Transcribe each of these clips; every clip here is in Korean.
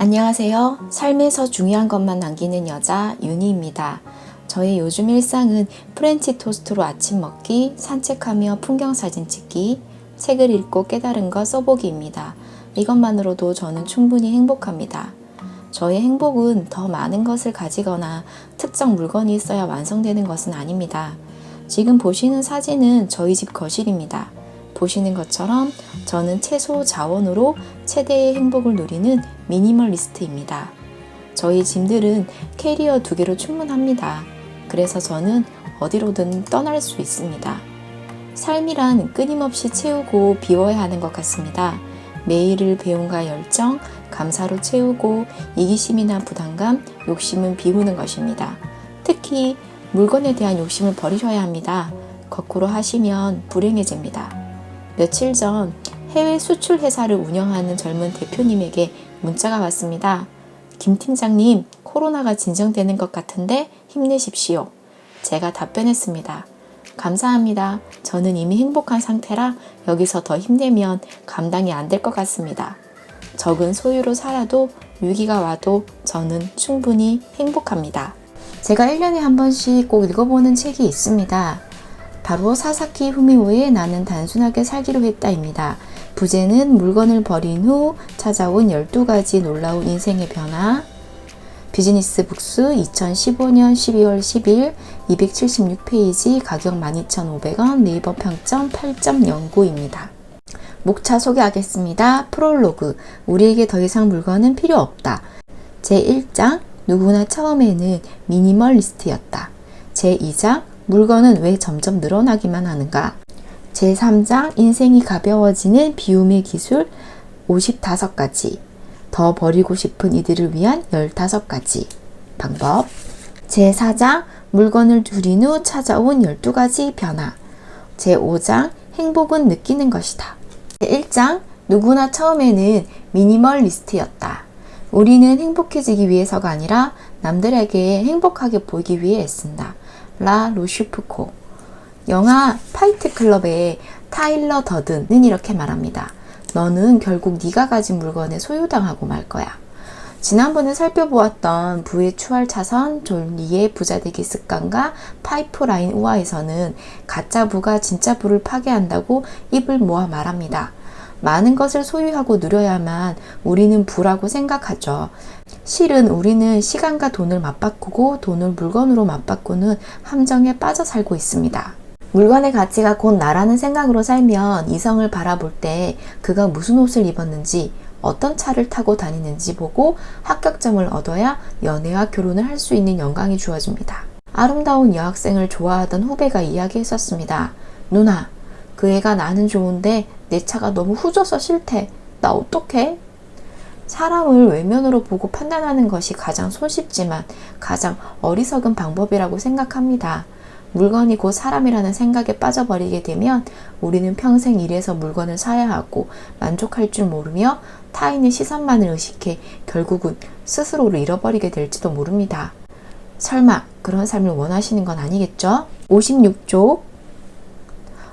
안녕하세요. 삶에서 중요한 것만 남기는 여자 윤희입니다. 저의 요즘 일상은 프렌치 토스트로 아침 먹기, 산책하며 풍경 사진 찍기, 책을 읽고 깨달은 것 써보기입니다. 이것만으로도 저는 충분히 행복합니다. 저의 행복은 더 많은 것을 가지거나 특정 물건이 있어야 완성되는 것은 아닙니다. 지금 보시는 사진은 저희 집 거실입니다. 보시는 것처럼 저는 최소 자원으로 최대의 행복을 누리는 미니멀리스트입니다. 저희 짐들은 캐리어 2개로 충분합니다. 그래서 저는 어디로든 떠날 수 있습니다. 삶이란 끊임없이 채우고 비워야 하는 것 같습니다. 매일을 배움과 열정, 감사로 채우고 이기심이나 부담감, 욕심은 비우는 것입니다. 특히 물건에 대한 욕심을 버리셔야 합니다. 거꾸로 하시면 불행해집니다. 며칠 전 해외 수출 회사를 운영하는 젊은 대표님에게 문자가 왔습니다. 김 팀장님, 코로나가 진정되는 것 같은데 힘내십시오. 제가 답변했습니다. 감사합니다. 저는 이미 행복한 상태라 여기서 더 힘내면 감당이 안 될 것 같습니다. 적은 소유로 살아도 위기가 와도 저는 충분히 행복합니다. 제가 1년에 한 번씩 꼭 읽어보는 책이 있습니다. 바로 사사키 후미오의 나는 단순하게 살기로 했다입니다. 부제는 물건을 버린 후 찾아온 12가지 놀라운 인생의 변화. 비즈니스 북스 2015년 12월 10일 276페이지 가격 12,500원 네이버 평점 8.09입니다. 목차 소개하겠습니다. 프롤로그 우리에게 더 이상 물건은 필요 없다. 제1장 누구나 처음에는 미니멀리스트였다. 제2장 물건은 왜 점점 늘어나기만 하는가? 제3장 인생이 가벼워지는 비움의 기술 55가지 더 버리고 싶은 이들을 위한 15가지 방법 제4장 물건을 줄인 후 찾아온 12가지 변화 제5장 행복은 느끼는 것이다. 제1장 누구나 처음에는 미니멀리스트였다. 우리는 행복해지기 위해서가 아니라 남들에게 행복하게 보이기 위해 애쓴다. 라 로슈프코 영화 파이트 클럽의 타일러 더든은 이렇게 말합니다. 너는 결국 네가 가진 물건에 소유당하고 말 거야. 지난번에 살펴보았던 부의 추월 차선, 존리의 부자되기 습관과 파이프라인 우화에서는 가짜 부가 진짜 부를 파괴한다고 입을 모아 말합니다. 많은 것을 소유하고 누려야만 우리는 부라고 생각하죠. 실은 우리는 시간과 돈을 맞바꾸고 돈을 물건으로 맞바꾸는 함정에 빠져 살고 있습니다. 물건의 가치가 곧 나라는 생각으로 살면 이성을 바라볼 때 그가 무슨 옷을 입었는지 어떤 차를 타고 다니는지 보고 합격점을 얻어야 연애와 결혼을 할 수 있는 영광이 주어집니다. 아름다운 여학생을 좋아하던 후배가 이야기했었습니다. 누나, 그 애가 나는 좋은데 내 차가 너무 후져서 싫대. 나 어떡해? 사람을 외면으로 보고 판단하는 것이 가장 손쉽지만 가장 어리석은 방법이라고 생각합니다. 물건이 곧 사람이라는 생각에 빠져버리게 되면 우리는 평생 일해서 물건을 사야 하고 만족할 줄 모르며 타인의 시선만을 의식해 결국은 스스로를 잃어버리게 될지도 모릅니다. 설마 그런 삶을 원하시는 건 아니겠죠? 56쪽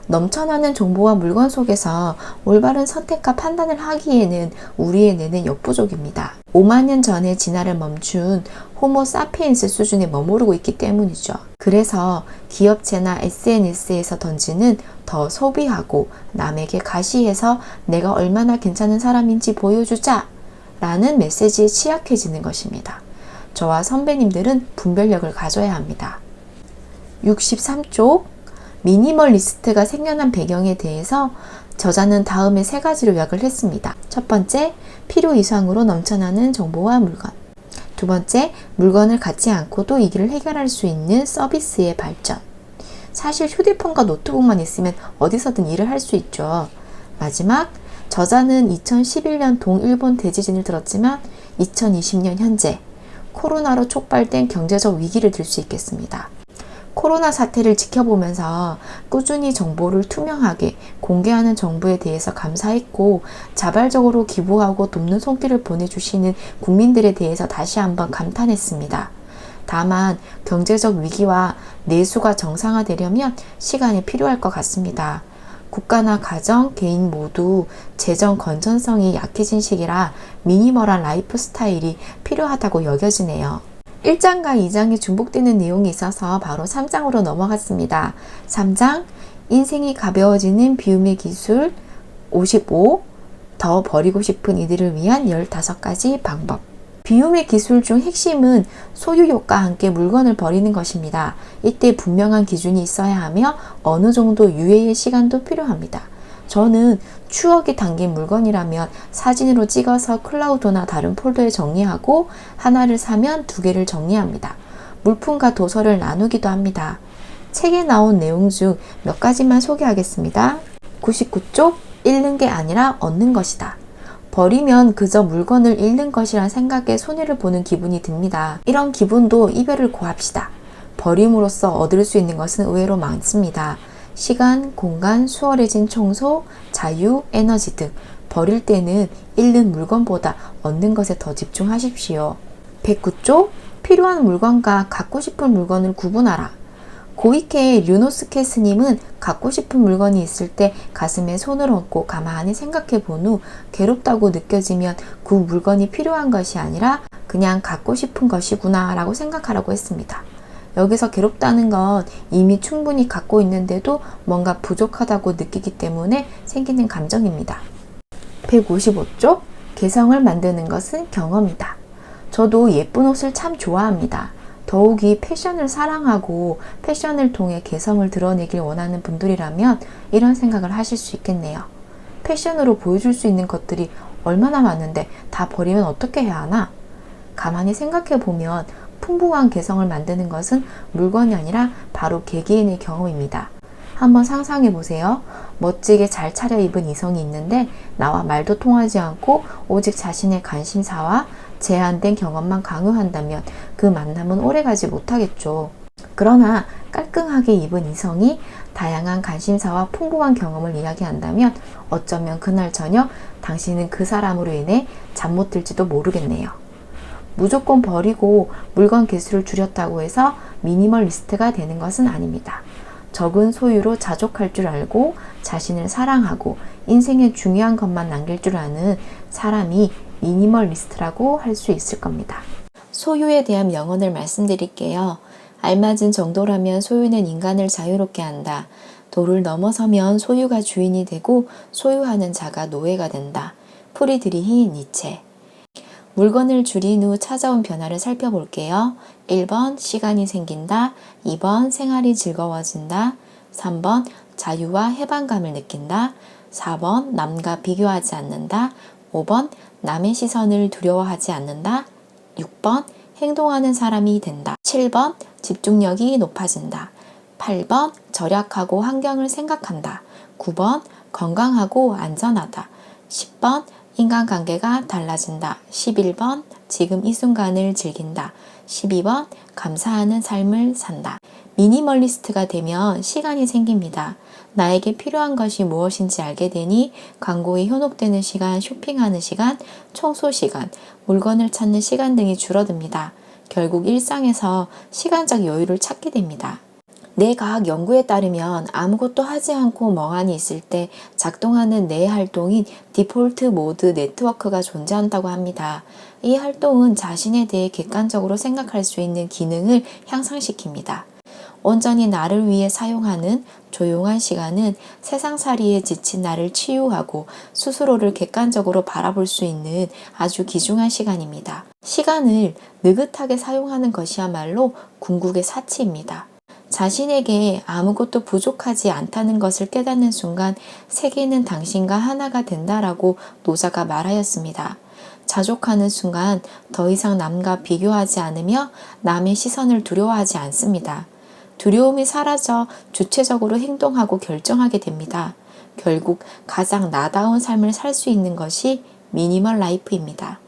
넘쳐나는 정보와 물건 속에서 올바른 선택과 판단을 하기에는 우리의 뇌는 역부족입니다. 5만 년 전에 진화를 멈춘 호모 사피엔스 수준에 머무르고 있기 때문이죠. 그래서 기업체나 SNS에서 던지는 더 소비하고 남에게 가시해서 내가 얼마나 괜찮은 사람인지 보여주자 라는 메시지에 취약해지는 것입니다. 저와 선배님들은 분별력을 가져야 합니다. 63쪽 미니멀리스트가 생겨난 배경에 대해서 저자는 다음에 3가지로 요약을 했습니다. 첫 번째, 필요 이상으로 넘쳐나는 정보와 물건. 두 번째, 물건을 갖지 않고도 이 길을 해결할 수 있는 서비스의 발전. 사실 휴대폰과 노트북만 있으면 어디서든 일을 할 수 있죠. 마지막, 저자는 2011년 동일본 대지진을 들었지만 2020년 현재 코로나로 촉발된 경제적 위기를 들 수 있겠습니다. 코로나 사태를 지켜보면서 꾸준히 정보를 투명하게 공개하는 정부에 대해서 감사했고 자발적으로 기부하고 돕는 손길을 보내주시는 국민들에 대해서 다시 한번 감탄했습니다. 다만 경제적 위기와 내수가 정상화되려면 시간이 필요할 것 같습니다. 국가나 가정, 개인 모두 재정 건전성이 약해진 시기라 미니멀한 라이프 스타일이 필요하다고 여겨지네요. 1장과 2장이 중복되는 내용이 있어서 바로 3장으로 넘어갔습니다. 3장, 인생이 가벼워지는 비움의 기술 55, 더 버리고 싶은 이들을 위한 15가지 방법. 비움의 기술 중 핵심은 소유욕과 함께 물건을 버리는 것입니다. 이때 분명한 기준이 있어야 하며 어느 정도 유예의 시간도 필요합니다. 저는 추억이 담긴 물건이라면 사진으로 찍어서 클라우드나 다른 폴더에 정리하고 하나를 사면 2개를 정리합니다. 물품과 도서를 나누기도 합니다. 책에 나온 내용 중 몇 가지만 소개하겠습니다. 99쪽, 잃는 게 아니라 얻는 것이다. 버리면 그저 물건을 잃는 것이란 생각에 손해를 보는 기분이 듭니다. 이런 기분도 이별을 고합시다. 버림으로써 얻을 수 있는 것은 의외로 많습니다. 시간, 공간, 수월해진 청소, 자유, 에너지 등 버릴 때는 잃는 물건보다 얻는 것에 더 집중하십시오. 109쪽, 필요한 물건과 갖고 싶은 물건을 구분하라. 고이케 류노스케 스님은 갖고 싶은 물건이 있을 때 가슴에 손을 얹고 가만히 생각해 본 후 괴롭다고 느껴지면 그 물건이 필요한 것이 아니라 그냥 갖고 싶은 것이구나 라고 생각하라고 했습니다. 여기서 괴롭다는 건 이미 충분히 갖고 있는데도 뭔가 부족하다고 느끼기 때문에 생기는 감정입니다. 155쪽, 개성을 만드는 것은 경험이다. 저도 예쁜 옷을 참 좋아합니다. 더욱이 패션을 사랑하고 패션을 통해 개성을 드러내길 원하는 분들이라면 이런 생각을 하실 수 있겠네요. 패션으로 보여줄 수 있는 것들이 얼마나 많은데 다 버리면 어떻게 해야 하나? 가만히 생각해 보면 풍부한 개성을 만드는 것은 물건이 아니라 바로 개개인의 경험입니다. 한번 상상해 보세요. 멋지게 잘 차려입은 이성이 있는데 나와 말도 통하지 않고 오직 자신의 관심사와 제한된 경험만 강요한다면 그 만남은 오래가지 못하겠죠. 그러나 깔끔하게 입은 이성이 다양한 관심사와 풍부한 경험을 이야기한다면 어쩌면 그날 저녁 당신은 그 사람으로 인해 잠 못 들지도 모르겠네요. 무조건 버리고 물건 개수를 줄였다고 해서 미니멀리스트가 되는 것은 아닙니다. 적은 소유로 자족할 줄 알고 자신을 사랑하고 인생에 중요한 것만 남길 줄 아는 사람이 미니멀리스트라고 할 수 있을 겁니다. 소유에 대한 명언을 말씀드릴게요. 알맞은 정도라면 소유는 인간을 자유롭게 한다. 도를 넘어서면 소유가 주인이 되고 소유하는 자가 노예가 된다. 프리드리히 니체. 물건을 줄인 후 찾아온 변화를 살펴볼게요. 1번 시간이 생긴다. 2번 생활이 즐거워진다. 3번 자유와 해방감을 느낀다. 4번 남과 비교하지 않는다. 5번 남의 시선을 두려워하지 않는다. 6번 행동하는 사람이 된다. 7번 집중력이 높아진다. 8번 절약하고 환경을 생각한다. 9번 건강하고 안전하다. 10번 인간관계가 달라진다. 11번 지금 이 순간을 즐긴다. 12번 감사하는 삶을 산다. 미니멀리스트가 되면 시간이 생깁니다. 나에게 필요한 것이 무엇인지 알게 되니 광고에 현혹되는 시간, 쇼핑하는 시간, 청소 시간, 물건을 찾는 시간 등이 줄어듭니다. 결국 일상에서 시간적 여유를 찾게 됩니다. 뇌 과학 연구에 따르면 아무것도 하지 않고 멍하니 있을 때 작동하는 뇌 활동인 디폴트 모드 네트워크가 존재한다고 합니다. 이 활동은 자신에 대해 객관적으로 생각할 수 있는 기능을 향상시킵니다. 온전히 나를 위해 사용하는 조용한 시간은 세상살이에 지친 나를 치유하고 스스로를 객관적으로 바라볼 수 있는 아주 귀중한 시간입니다. 시간을 느긋하게 사용하는 것이야말로 궁극의 사치입니다. 자신에게 아무것도 부족하지 않다는 것을 깨닫는 순간 세계는 당신과 하나가 된다라고 노자가 말하였습니다. 자족하는 순간 더 이상 남과 비교하지 않으며 남의 시선을 두려워하지 않습니다. 두려움이 사라져 주체적으로 행동하고 결정하게 됩니다. 결국 가장 나다운 삶을 살 수 있는 것이 미니멀 라이프입니다.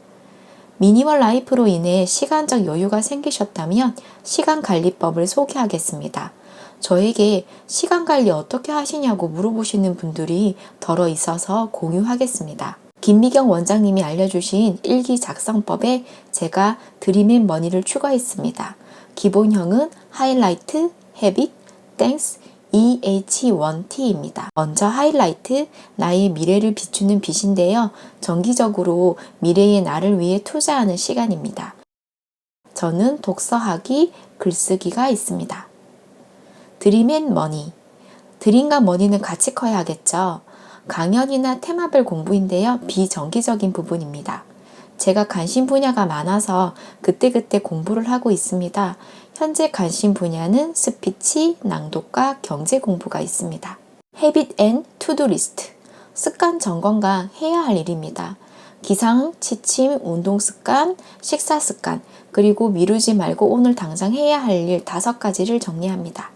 미니멀 라이프로 인해 시간적 여유가 생기셨다면 시간관리법을 소개하겠습니다. 저에게 시간관리 어떻게 하시냐고 물어보시는 분들이 덜어 있어서 공유하겠습니다. 김미경 원장님이 알려주신 일기 작성법에 제가 드림 머니를 추가했습니다. 기본형은 하이라이트, 헤빗, 땡스, EH1T입니다. 먼저 하이라이트, 나의 미래를 비추는 빛인데요. 정기적으로 미래의 나를 위해 투자하는 시간입니다. 저는 독서하기, 글쓰기가 있습니다. 드림 앤 머니. 드림과 머니는 같이 커야 하겠죠. 강연이나 테마별 공부인데요. 비정기적인 부분입니다. 제가 관심 분야가 많아서 그때그때 공부를 하고 있습니다. 현재 관심 분야는 스피치, 낭독과 경제 공부가 있습니다. 헤빗 앤 투두 리스트. 습관 점검과 해야 할 일입니다. 기상, 취침, 운동 습관, 식사 습관, 그리고 미루지 말고 오늘 당장 해야 할 일 5가지를 정리합니다.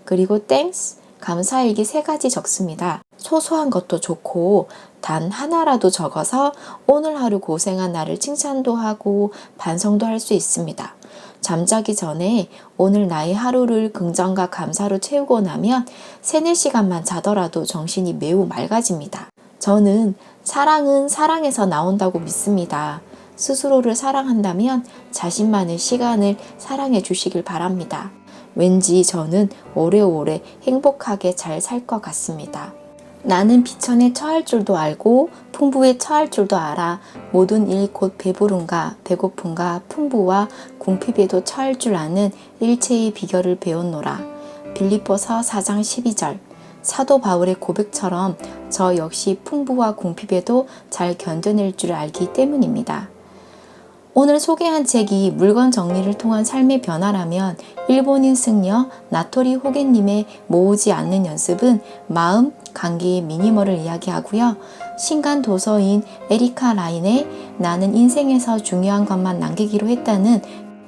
그리고 땡스, 감사일기 3가지 적습니다. 소소한 것도 좋고 단 하나라도 적어서 오늘 하루 고생한 나를 칭찬도 하고 반성도 할 수 있습니다. 잠자기 전에 오늘 나의 하루를 긍정과 감사로 채우고 나면 3-4시간만 자더라도 정신이 매우 맑아집니다. 저는 사랑은 사랑에서 나온다고 믿습니다. 스스로를 사랑한다면 자신만의 시간을 사랑해 주시길 바랍니다. 왠지 저는 오래오래 행복하게 잘 살 것 같습니다. 나는 비천에 처할 줄도 알고 풍부에 처할 줄도 알아. 모든 일 곧 배부름과 배고픔과 풍부와 궁핍에도 처할 줄 아는 일체의 비결을 배웠노라. 빌립보서 4장 12절. 사도 바울의 고백처럼 저 역시 풍부와 궁핍에도 잘 견뎌낼 줄 알기 때문입니다. 오늘 소개한 책이 물건 정리를 통한 삶의 변화라면 일본인 승려 나토리 호게님의 모으지 않는 연습은 마음, 관계의 미니멀을 이야기하고요. 신간 도서인 에리카 라인의 나는 인생에서 중요한 것만 남기기로 했다는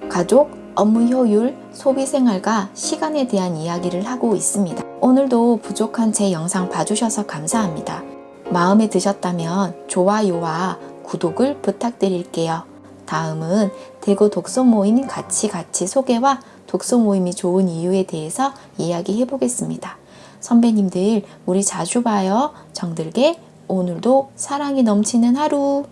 가족, 업무 효율, 소비 생활과 시간에 대한 이야기를 하고 있습니다. 오늘도 부족한 제 영상 봐주셔서 감사합니다. 마음에 드셨다면 좋아요와 구독을 부탁드릴게요. 다음은 대구 독서 모임 같이 소개와 독서 모임이 좋은 이유에 대해서 이야기해 보겠습니다. 선배님들 우리 자주 봐요. 정들게 오늘도 사랑이 넘치는 하루.